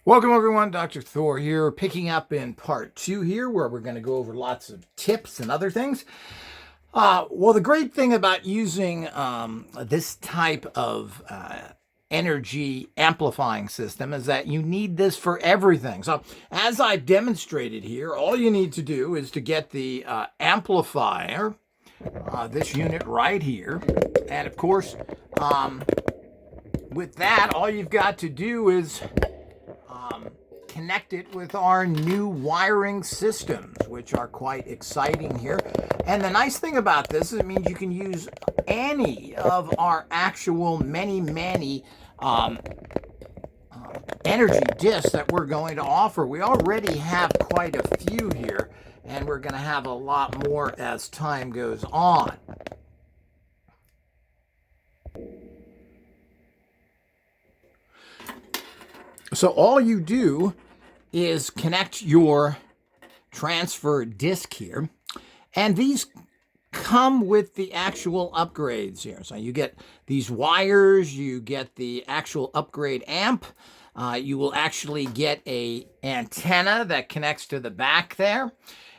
Welcome everyone, Dr. Thor here, picking up in part 2 here, where we're going to go over lots of tips and other things. Well, the great thing about using this type of energy amplifying system is that you need this for everything. So as I've demonstrated here, all you need to do is to get the amplifier, this unit right here, and of course, with that, all you've got to do is connect it with our new wiring systems, which are quite exciting here. And the nice thing about this is it means you can use any of our actual many energy discs that we're going to offer. We already have quite a few here, and we're going to have a lot more as time goes on. So all you do is connect your transfer disc here, and these come with the actual upgrades here. So you get these wires, you get the actual upgrade amp, you will actually get a antenna that connects to the back there.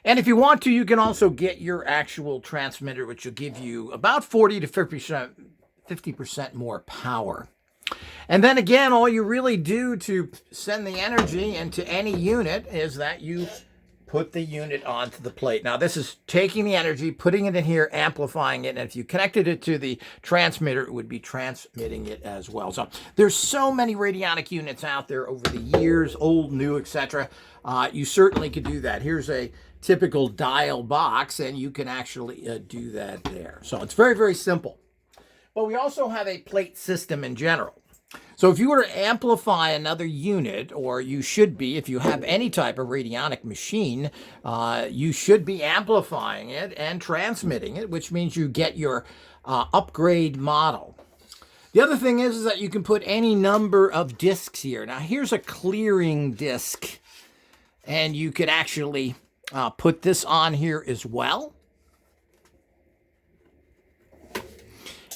And if you want to, you can also get your actual transmitter, which will give you about 40 to 50% more power. And then again, all you really do to send the energy into any unit is that you put the unit onto the plate. Now, this is taking the energy, putting it in here, amplifying it, and if you connected it to the transmitter, it would be transmitting it as well. So there's so many radionic units out there over the years, old, new, etc. You certainly could do that. Here's a typical dial box, and you can actually do that there. So it's very, very simple. But we also have a plate system in general. So if you were to amplify another unit, or you should be, if you have any type of radionic machine, you should be amplifying it and transmitting it, which means you get your upgrade model. The other thing is that you can put any number of discs here. Now here's a clearing disc, and you could actually put this on here as well.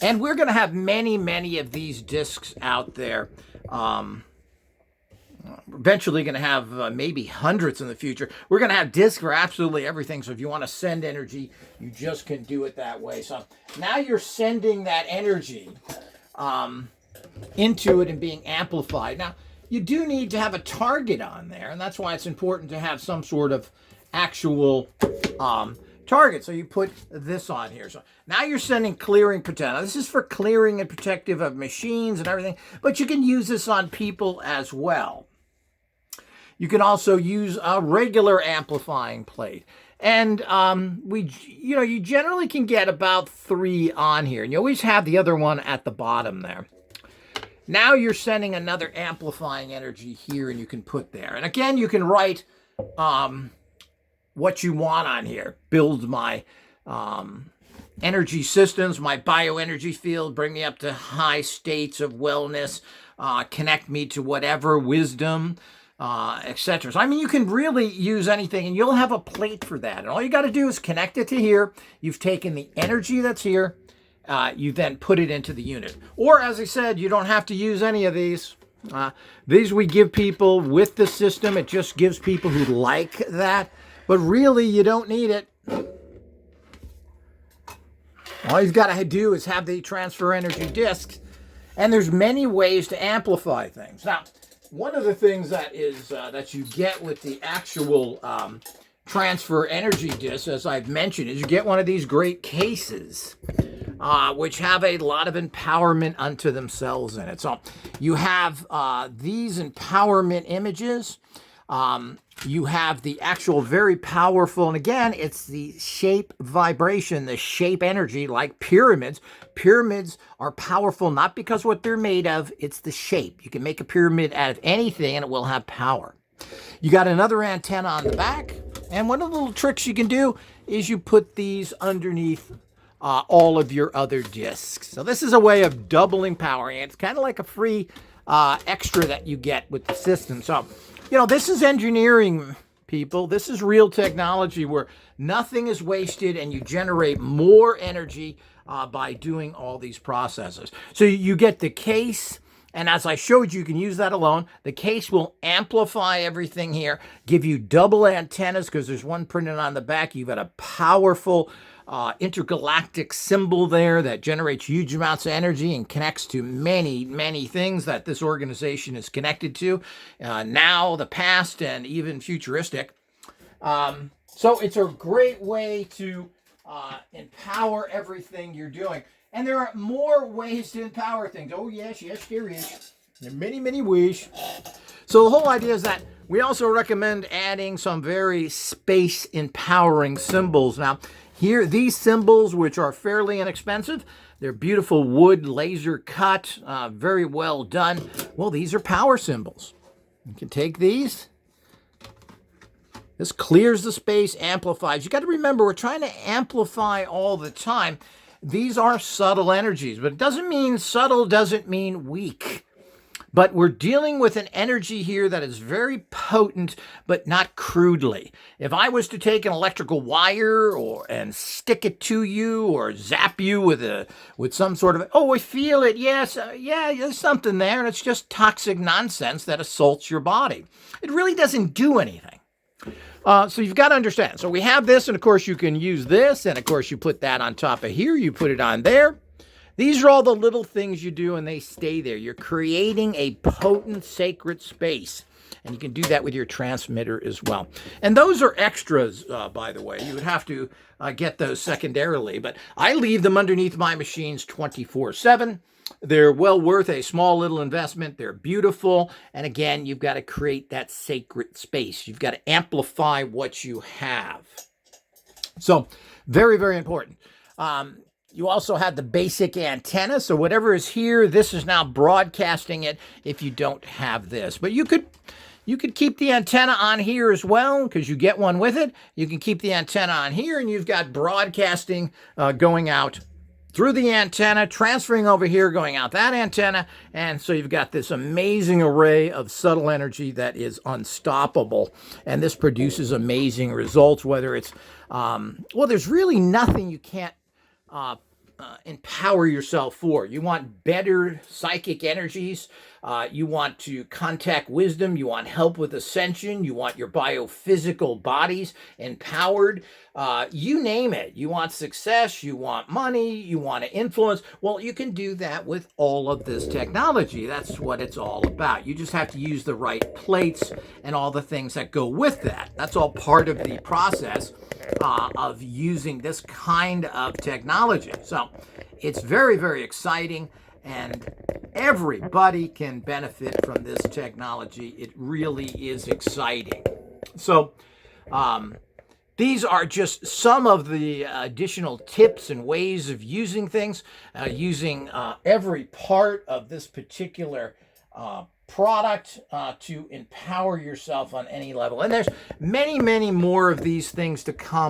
And we're going to have many of these discs out there. We're eventually going to have maybe hundreds in the future. We're going to have discs for absolutely everything. So if you want to send energy, you just can do it that way. So now you're sending that energy into it and being amplified. Now, you do need to have a target on there, and that's why it's important to have some sort of actual target. So you put this on here. So now you're sending clearing protect. Now this is for clearing and protective of machines and everything, but you can use this on people as well. You can also use a regular amplifying plate. And you generally can get about 3 on here, and you always have the other one at the bottom there. Now you're sending another amplifying energy here, and you can put there. And again, you can write what you want on here. Build my energy systems, my bioenergy field, bring me up to high states of wellness, connect me to whatever, wisdom, etc. So, I mean, you can really use anything, and you'll have a plate for that. And all you got to do is connect it to here. You've taken the energy that's here. You then put it into the unit. Or, as I said, you don't have to use any of these. These we give people with the system. It just gives people who like that. But really, you don't need it. All you've got to do is have the transfer energy discs. And there's many ways to amplify things. Now, one of the things that is that you get with the actual transfer energy discs, as I've mentioned, is you get one of these great cases, which have a lot of empowerment unto themselves in it. So you have these empowerment images. You have the actual very powerful, and again, it's the shape vibration, the shape energy, like pyramids. Pyramids are powerful not because what they're made of, it's the shape. You can make a pyramid out of anything and it will have power. You got another antenna on the back, and one of the little tricks you can do is you put these underneath all of your other discs. So this is a way of doubling power, and it's kind of like a free extra that you get with the system. So, this is engineering, people. This is real technology where nothing is wasted and you generate more energy by doing all these processes. So you get the case, And as I showed you can use that alone. The case will amplify everything here, give you double antennas because there's one printed on the back. You've got a powerful intergalactic symbol there that generates huge amounts of energy and connects to many, many things that this organization is connected to, now, the past, and even futuristic. So it's a great way to empower everything you're doing. And there are more ways to empower things. Oh, yes, there is. There are many, many ways. So the whole idea is that we also recommend adding some very space empowering symbols. Now, here, these symbols, which are fairly inexpensive, they're beautiful wood, laser cut, very well done. Well, these are power symbols. You can take these. This clears the space, amplifies. You got to remember, we're trying to amplify all the time. These are subtle energies, but it doesn't mean subtle doesn't mean weak. But we're dealing with an energy here that is very potent, but not crudely. If I was to take an electrical wire and stick it to you or zap you with some sort of, oh, I feel it, yes, yeah, there's something there, and it's just toxic nonsense that assaults your body. It really doesn't do anything. So you've got to understand. So we have this, and of course you can use this, and of course you put that on top of here, you put it on there. These are all the little things you do, and they stay there. You're creating a potent, sacred space, and you can do that with your transmitter as well. And those are extras, by the way. You would have to get those secondarily, but I leave them underneath my machines 24/7. They're well worth a small little investment. They're beautiful. And again, you've got to create that sacred space. You've got to amplify what you have. So very, very important. You also have the basic antenna. So whatever is here, this is now broadcasting it if you don't have this. But you could keep the antenna on here as well because you get one with it. You can keep the antenna on here, and you've got broadcasting going out through the antenna, transferring over here, going out that antenna. And so you've got this amazing array of subtle energy that is unstoppable. And this produces amazing results, whether it's, well, there's really nothing you can't empower yourself for. You want better psychic energies. You want to contact wisdom. You want help with ascension. You want your biophysical bodies empowered. You name it. You want success. You want money. You want to influence. Well, you can do that with all of this technology. That's what it's all about. You just have to use the right plates and all the things that go with that. That's all part of the process of using this kind of technology. So it's very, very exciting, and everybody can benefit from this technology. It really is exciting. So these are just some of the additional tips and ways of using things, using every part of this particular product to empower yourself on any level. And there's many, many more of these things to come.